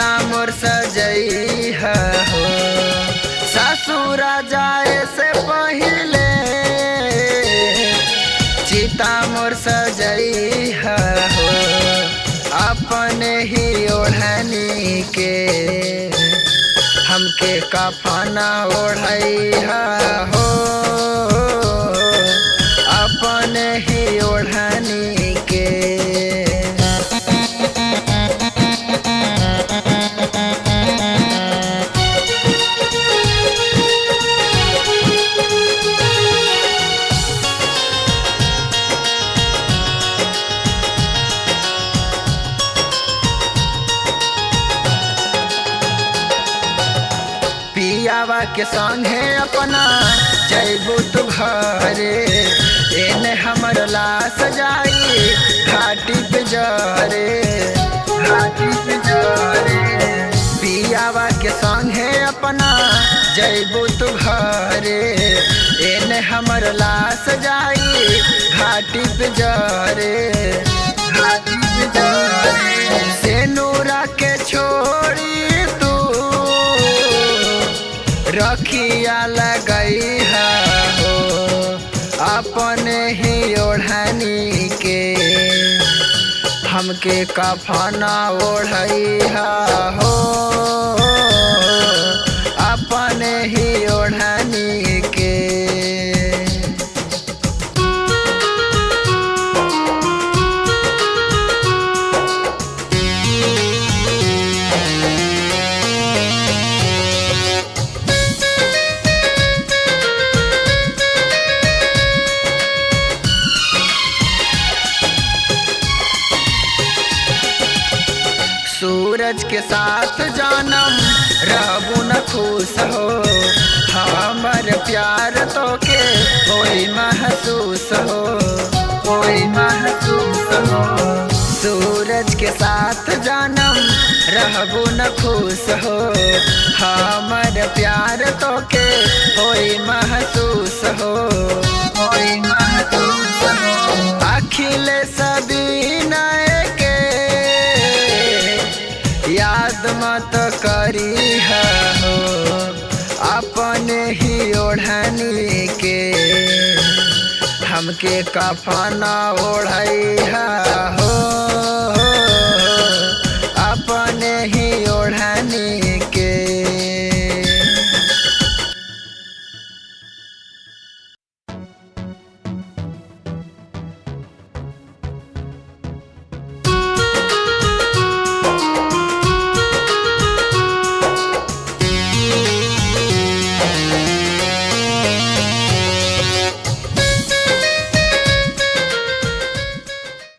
चिता मोर सजई हो ससुर जाए से पहले चिता मोर सजई हो अपने ही ओढ़नी के हमके कफना ओढ़ई हो अपने ही ओढ़नी के। पियावा के संगे अपना जैबू तू घरे एने हमर लाश जाई घाटी पे जरे घाटी पे जरे। पियावा के संगे अपना जैबू तू घरे एने हमर लाश जाई घाटी पे जरे घाटी पे जरे। सेनुरा के छोड़ी रखिया लगई हो अपने ही ओढ़नी के हमके कफना ओढ़ई हो अपने ही ओढ़नी के। सूरज के साथ जानम रहबू न खुश हो हमर प्यार तो के कोई महसूस हो कोई महसूस हो। सूरज के साथ जानम रहबू न खुश हो हमर प्यार तो के कोई महसूस हो कोई महसूस हो। अखिले सभी नए याद मत करी हो अपने ही ओढ़नी के हमके कफना ओढ़ई हो